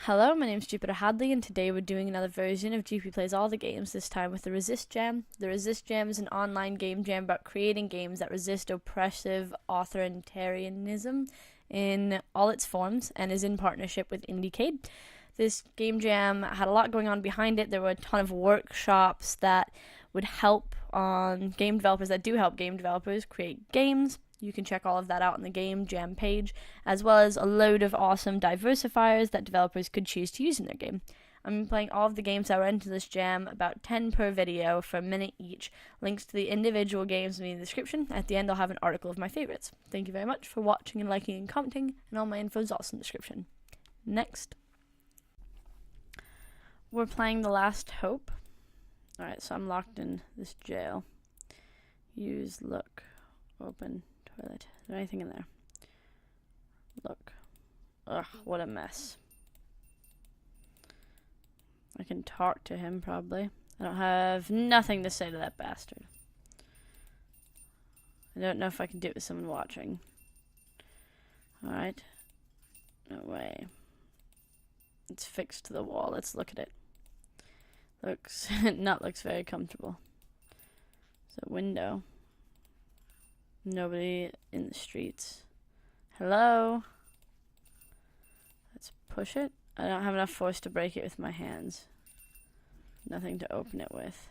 Hello, my name's Jupiter Hadley, and today we're doing another version of Jupi Plays All the Games, this time with the Resist Jam. The Resist Jam is an online game jam about creating games that resist oppressive authoritarianism in all its forms, and is in partnership with Indiecade. This game jam had a lot going on behind it. There were a ton of workshops that would help on game developers, that do help game developers create games. You can check all of that out on the game jam page, as well as a load of awesome diversifiers that developers could choose to use in their game. I'm playing all of the games that were into this jam, about 10 per video for a minute each. Links to the individual games will be in the description. At the end, I'll have an article of my favorites. Thank you very much for watching and liking and commenting, and all my info is also in the description. Next, we're playing The Last Hope. Alright, so I'm locked in this jail. Use, look, open, toilet. Is there anything in there? Look. Ugh, what a mess. I can talk to him, probably. I don't have nothing to say to that bastard. I don't know if I can do it with someone watching. Alright. No way. It's fixed to the wall. Let's look at it. Looks very comfortable. It's a window. Nobody in the streets. Hello? Let's push it. I don't have enough force to break it with my hands. Nothing to open it with.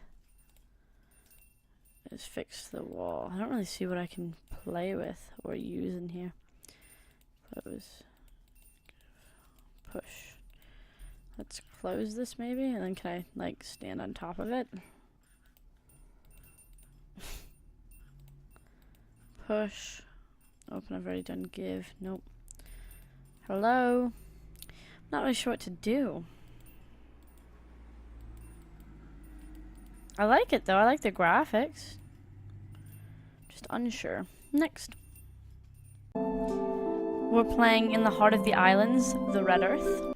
It's fixed to the wall. I don't really see what I can play with or use in here. Close. Push. Let's close this maybe, and then can I, like, stand on top of it? Push. Open, I've already done give. Nope. Hello? I'm not really sure what to do. I like it though, I like the graphics. Just unsure. Next. We're playing In the Heart of the Islands, the Red Earth.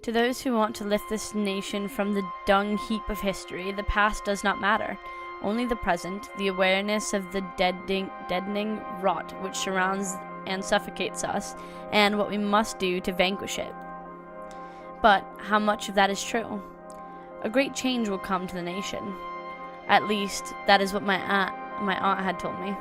To those who want to lift this nation from the dung heap of history, the past does not matter. Only the present, the awareness of the deadening rot which surrounds and suffocates us, and what we must do to vanquish it. But how much of that is true? A great change will come to the nation. At least, that is what my aunt had told me.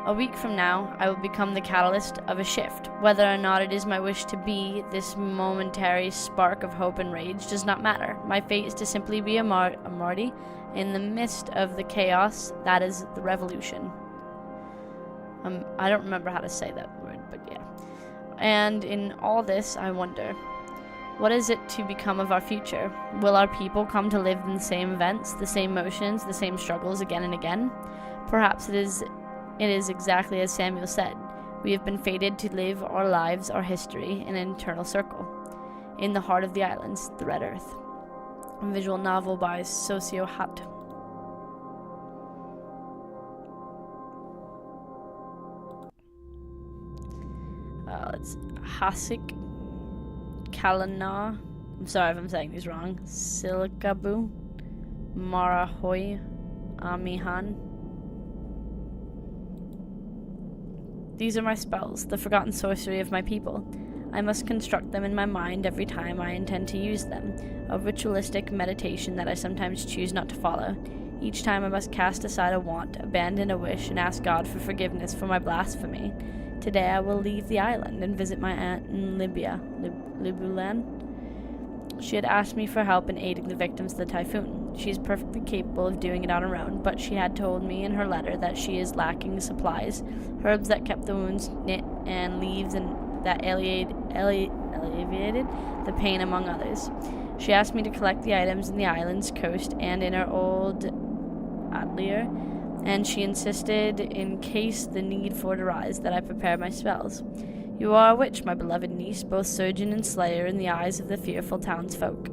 A week from now, I will become the catalyst of a shift. Whether or not it is my wish to be, this momentary spark of hope and rage does not matter. My fate is to simply be a Marty in the midst of the chaos that is the revolution. I don't remember how to say that word, but yeah. And in all this, I wonder, what is it to become of our future? Will our people come to live in the same events, the same motions, the same struggles again and again? Perhaps it is exactly as Samuel said. We have been fated to live our lives, our history, in an eternal circle. In the Heart of the Islands, the Red Earth. A visual novel by Socio Hat. It's Hasik Kalana. I'm sorry if I'm saying these wrong. Silikabu Marahoy Amihan. These are my spells, the forgotten sorcery of my people. I must construct them in my mind every time I intend to use them, a ritualistic meditation that I sometimes choose not to follow. Each time I must cast aside a want, abandon a wish, and ask God for forgiveness for my blasphemy. Today I will leave the island and visit my aunt in Libulan. She had asked me for help in aiding the victims of the typhoon. She is perfectly capable of doing it on her own, but she had told me in her letter that she is lacking supplies, herbs that kept the wounds knit, and leaves that alleviated the pain, among others. She asked me to collect the items in the island's coast and in her old atelier, and she insisted, in case the need for it arise, that I prepare my spells. You are a witch, my beloved niece, both surgeon and slayer in the eyes of the fearful townsfolk.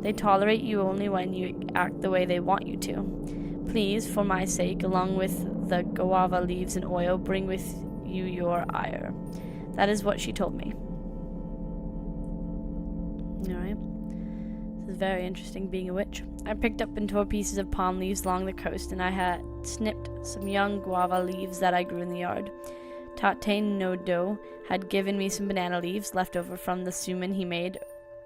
They tolerate you only when you act the way they want you to. Please, for my sake, along with the guava leaves and oil, bring with you your ire. That is what she told me. Alright. This is very interesting, being a witch. I picked up and tore pieces of palm leaves along the coast, and I had snipped some young guava leaves that I grew in the yard. Tate no Do had given me some banana leaves left over from the suman he made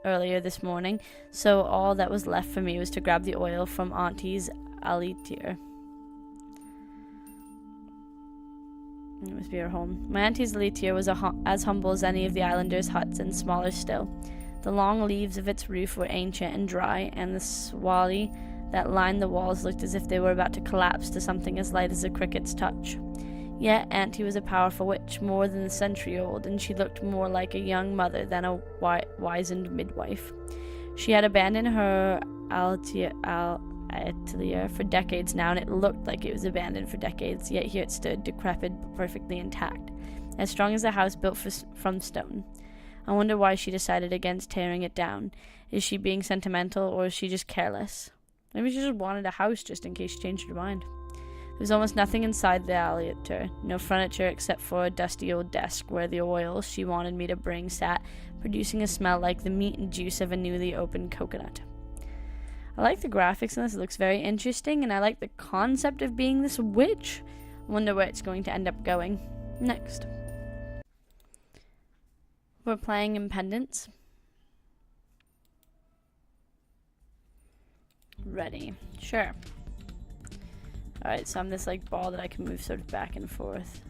earlier this morning, so all that was left for me was to grab the oil from Auntie's alitir. It must be her home. My auntie's alitir was as humble as any of the islanders' huts, and smaller still. The long leaves of its roof were ancient and dry, and the swali that lined the walls looked as if they were about to collapse to something as light as a cricket's touch. Yet Auntie was a powerful witch, more than a century old, and she looked more like a young mother than a wizened midwife. She had abandoned her atelier for decades now, and it looked like it was abandoned for decades, yet here it stood, decrepit but perfectly intact, as strong as a house built from stone. I wonder why she decided against tearing it down. Is she being sentimental, or is she just careless? Maybe she just wanted a house just in case she changed her mind. There was almost nothing inside the aliator, no furniture except for a dusty old desk where the oil she wanted me to bring sat, producing a smell like the meat and juice of a newly opened coconut. I like the graphics in this. It looks very interesting, and I like the concept of being this witch. I wonder where it's going to end up going next. We're playing Impendance. Ready. Sure. Alright, so I'm this like ball that I can move sort of back and forth.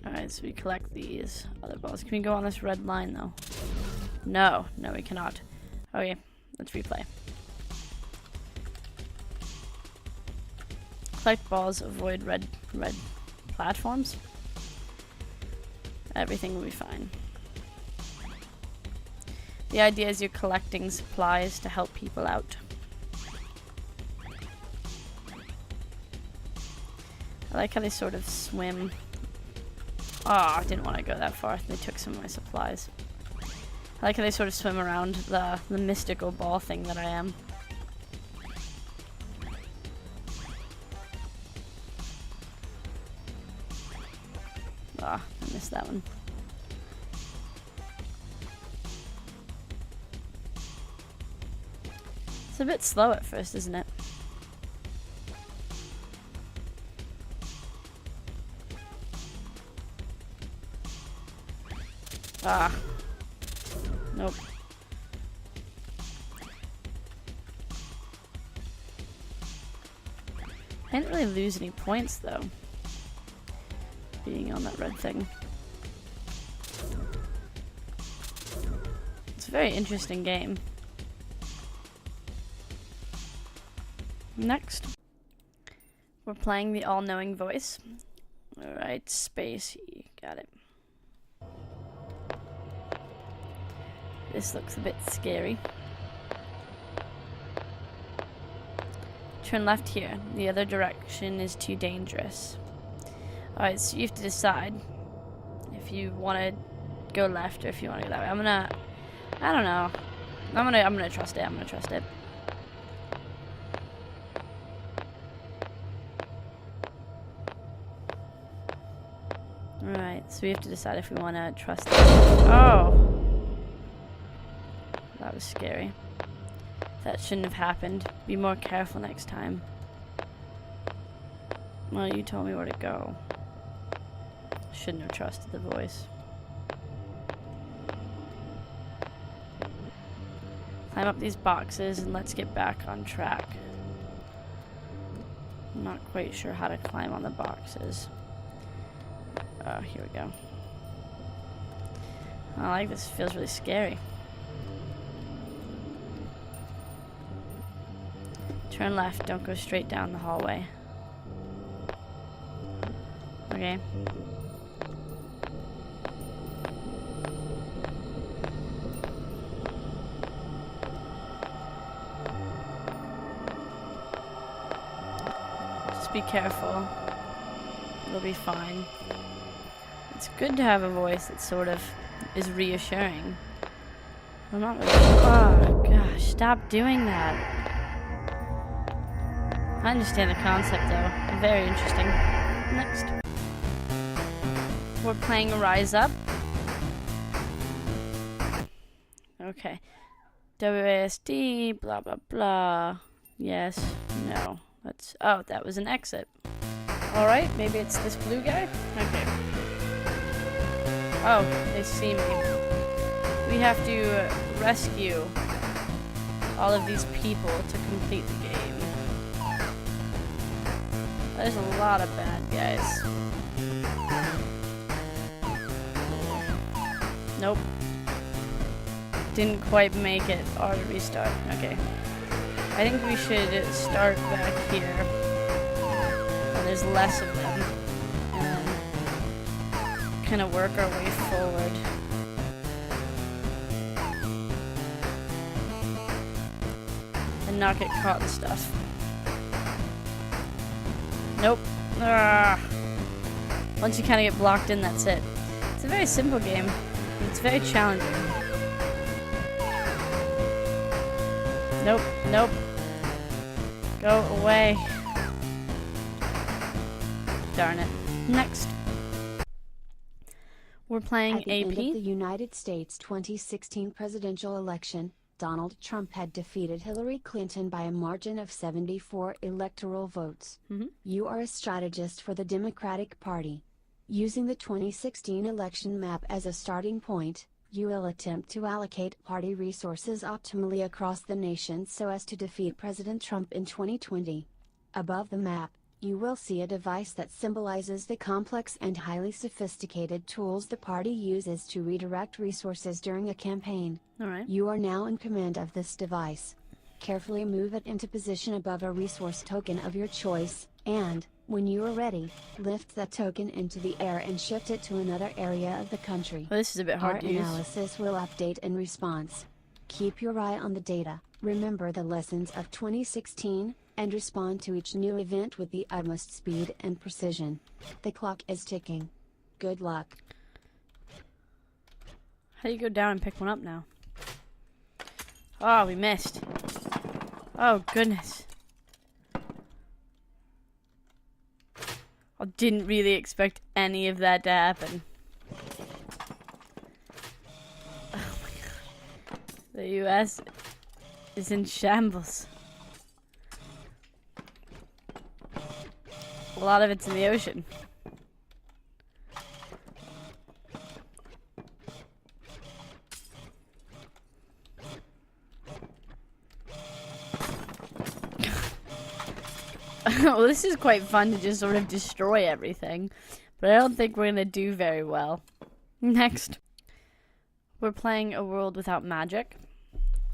Alright, so we collect these other balls. Can we go on this red line though? No, we cannot. Okay, let's replay. Collect balls, avoid red platforms. Everything will be fine. The idea is you're collecting supplies to help people out. I like how they sort of swim. Oh, I didn't want to go that far. They took some of my supplies. I like how they sort of swim around the mystical ball thing that I am. Ah, I missed that one. It's a bit slow at first, isn't it? Ah. Nope. I didn't really lose any points, though. Being on that red thing. It's a very interesting game. Next. We're playing the all-knowing voice. Alright, space. Got it. This looks a bit scary. Turn left here. The other direction is too dangerous. Alright, so you have to decide if you want to go left or if you want to go that way. I don't know. I'm gonna trust it. I'm gonna trust it. Alright, so we have to decide if we want to trust it. Oh! That was scary. That shouldn't have happened. Be more careful next time. Well, you told me where to go. Shouldn't have trusted the voice. Climb up these boxes and let's get back on track. I'm not quite sure how to climb on the boxes. Here we go. I like this. It feels really scary. Turn left. Don't go straight down the hallway. Okay. Just be careful. It'll be fine. It's good to have a voice that sort of is reassuring. I'm not really. Oh gosh, stop doing that. I understand the concept though. Very interesting. Next. We're playing Rise Up. Okay. WASD, blah blah blah. Yes. No. That's... Oh, that was an exit. Alright, maybe it's this blue guy? Okay. Oh, they see me. We have to rescue all of these people to complete the game. There's a lot of bad guys. Nope. Didn't quite make it. Or restart. Okay. I think we should start back here. Where there's less of them. And kind of work our way forward. And not get caught in stuff. Nope. Ah. Once you kind of get blocked in, that's it. It's a very simple game. It's very challenging. Nope. Nope. Go away. Darn it. Next. We're playing At the AP. end of the United States 2016 presidential election, Donald Trump had defeated Hillary Clinton by a margin of 74 electoral votes. You are a strategist for the Democratic Party. Using the 2016 election map as a starting point, you will attempt to allocate party resources optimally across the nation so as to defeat President Trump in 2020. Above the map, you will see a device that symbolizes the complex and highly sophisticated tools the party uses to redirect resources during a campaign. Alright. You are now in command of this device. Carefully move it into position above a resource token of your choice, and, when you are ready, lift that token into the air and shift it to another area of the country. Well, this is a bit hard Our to use. analysis will update in response. Keep your eye on the data, remember the lessons of 2016, and respond to each new event with the utmost speed and precision. The clock is ticking. Good luck. How do you go down and pick one up now? Oh, we missed. Oh, goodness. I didn't really expect any of that to happen. Oh my god. The US is in shambles. A lot of it's in the ocean. Well, this is quite fun to just sort of destroy everything, but I don't think we're going to do very well. Next. We're playing A World Without Magic.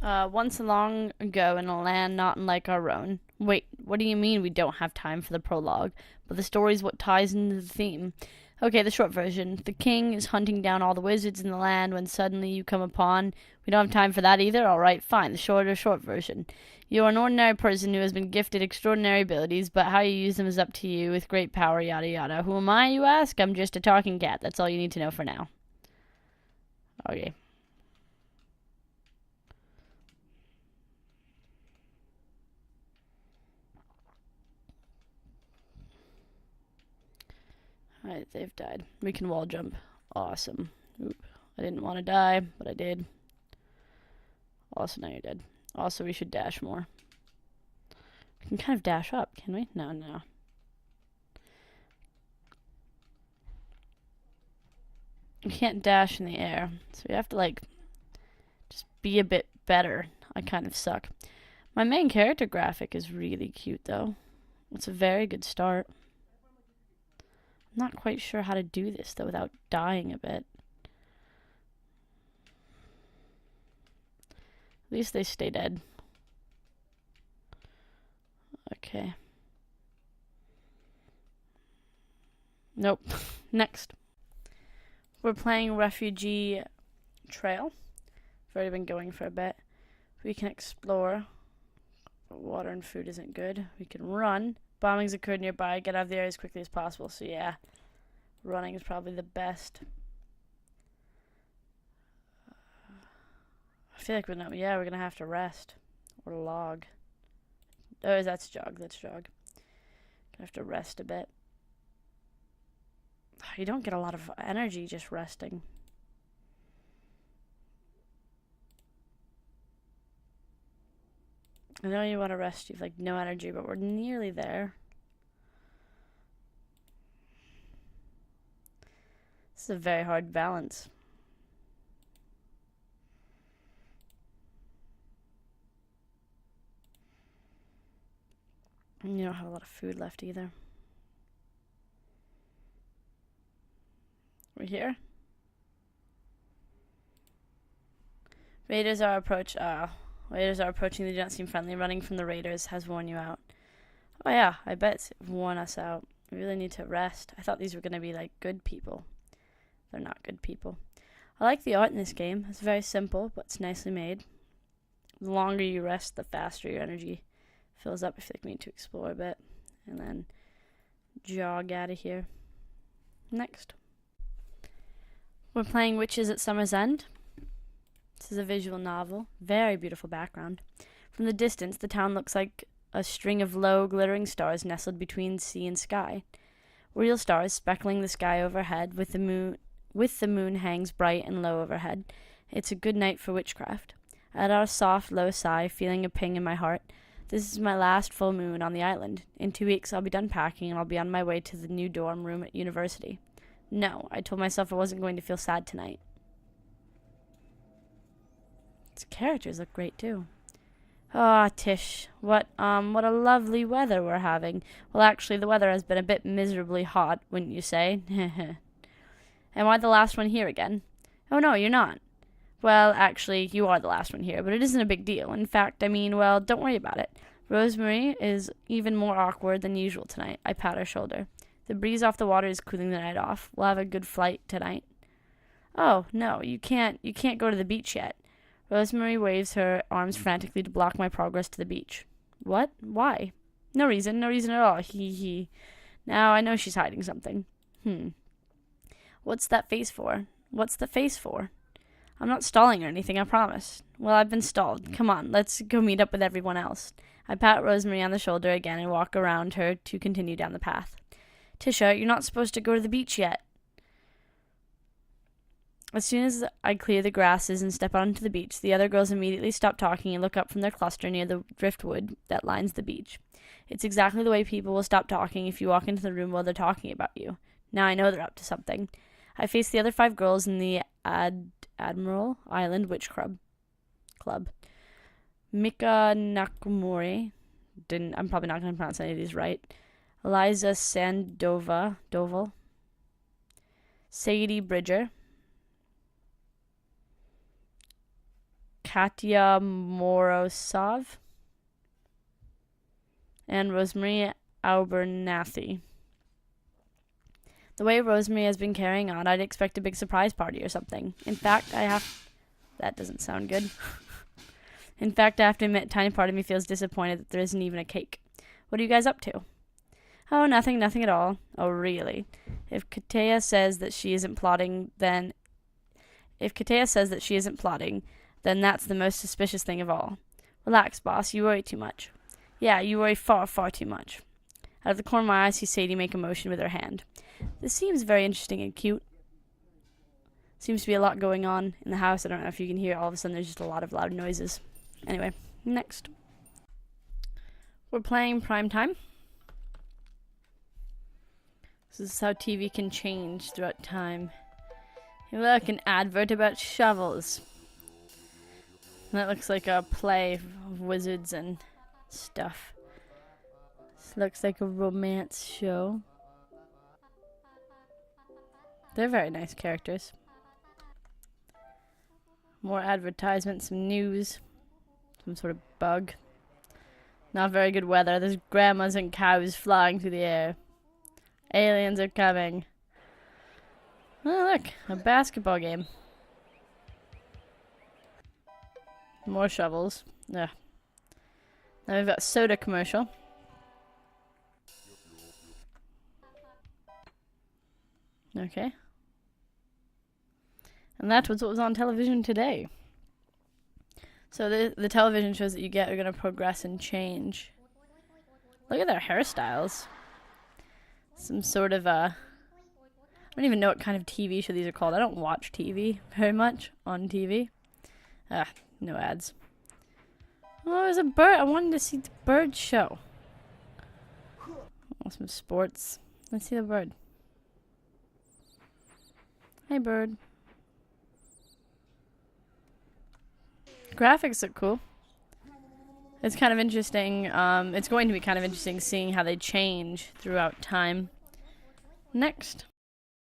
Once long ago in a land not unlike our own. Wait, what do you mean we don't have time for the prologue? But the story's what ties into the theme. Okay, the short version. The king is hunting down all the wizards in the land when suddenly you come upon... We don't have time for that either? Alright, fine. The short version. You are an ordinary person who has been gifted extraordinary abilities, but how you use them is up to you with great power, yada yada. Who am I, you ask? I'm just a talking cat. That's all you need to know for now. Okay. Alright, they've died. We can wall jump. Awesome. Oop. I didn't want to die, but I did. Also, now you're dead. Also, we should dash more. We can kind of dash up, can we? No, no. We can't dash in the air, so we have to, like, just be a bit better. I kind of suck. My main character graphic is really cute, though. It's a very good start. I'm not quite sure how to do this, though, without dying a bit. At least they stay dead. Okay. Nope. Next. We're playing Refugee Trail. We've already been going for a bit. We can explore. Water and food isn't good. We can run. Bombings occurred nearby. Get out of the area as quickly as possible. So yeah, running is probably the best. I feel like we're gonna have to rest or log. Oh, that's jog. That's jog. Gonna have to rest a bit. You don't get a lot of energy just resting. I know you want to rest. You've like no energy, but we're nearly there. This is a very hard balance. And you don't have a lot of food left either. We're here. Raiders are approaching. They don't seem friendly. Running from the raiders has worn you out. Oh yeah, I bet it's worn us out. We really need to rest. I thought these were going to be like good people. They're not good people. I like the art in this game. It's very simple, but it's nicely made. The longer you rest, the faster your energy fills up. I feel like we need to explore a bit. And then jog out of here. Next. We're playing Witches at Summer's End. This is a visual novel. Very beautiful background. From the distance, the town looks like a string of low, glittering stars nestled between sea and sky. Real stars speckling the sky overhead, with the moon hangs bright and low overhead. It's a good night for witchcraft. I let out a soft, low sigh, feeling a ping in my heart. This is my last full moon on the island. In 2 weeks, I'll be done packing, and I'll be on my way to the new dorm room at university. No, I told myself I wasn't going to feel sad tonight. Its characters look great, too. Ah, Tish, what a lovely weather we're having. Well, actually, the weather has been a bit miserably hot, wouldn't you say? Am I the last one here again? Oh, no, you're not. Well, actually, you are the last one here, but it isn't a big deal. In fact, well, don't worry about it. Rosemary is even more awkward than usual tonight. I pat her shoulder. The breeze off the water is cooling the night off. We'll have a good flight tonight. Oh, no, you can't go to the beach yet. Rosemary waves her arms frantically to block my progress to the beach. What? Why? No reason at all. He. Now I know she's hiding something. What's that face for? I'm not stalling or anything, I promise. Well, I've been stalled. Come on, let's go meet up with everyone else. I pat Rosemary on the shoulder again and walk around her to continue down the path. Tisha, you're not supposed to go to the beach yet. As soon as I clear the grasses and step onto the beach, the other girls immediately stop talking and look up from their cluster near the driftwood that lines the beach. It's exactly the way people will stop talking if you walk into the room while they're talking about you. Now I know they're up to something. I face the other 5 girls in the Admiral Island Witch Club. Mika Nakamori. I'm probably not going to pronounce any of these right. Eliza Doval. Sadie Bridger. Katya Morosov. And Rosemary Abernathy. The way Rosemary has been carrying on, I'd expect a big surprise party or something. In fact, that doesn't sound good. In fact, I have to admit, a tiny part of me feels disappointed that there isn't even a cake. What are you guys up to? Oh, nothing at all. Oh, really? If Katea says that she isn't plotting, then that's the most suspicious thing of all. Relax, boss. You worry too much. Yeah, you worry far, far too much. Out of the corner of my eye, I see Sadie make a motion with her hand. This seems very interesting and cute. Seems to be a lot going on in the house. I don't know if you can hear. All of a sudden, there's just a lot of loud noises. Anyway, next. We're playing Prime Time. This is how TV can change throughout time. Hey, look, an advert about shovels. That looks like a play of wizards and stuff. This looks like a romance show. They're very nice characters. More advertisements, some news, some sort of bug. Not very good weather. There's grandmas and cows flying through the air. Aliens are coming. Oh, look, a basketball game. More shovels. Yeah. Now we've got a soda commercial. Okay. And that was what was on television today. So the television shows that you get are going to progress and change. Look at their hairstyles. Some sort of I don't even know what kind of TV show these are called. I don't watch TV very much on TV. No ads. Oh, there's a bird. I wanted to see the bird show. Oh, some sports. Let's see the bird. Hey, bird. Graphics look cool. It's kind of interesting. It's going to be kind of interesting seeing how they change throughout time. Next.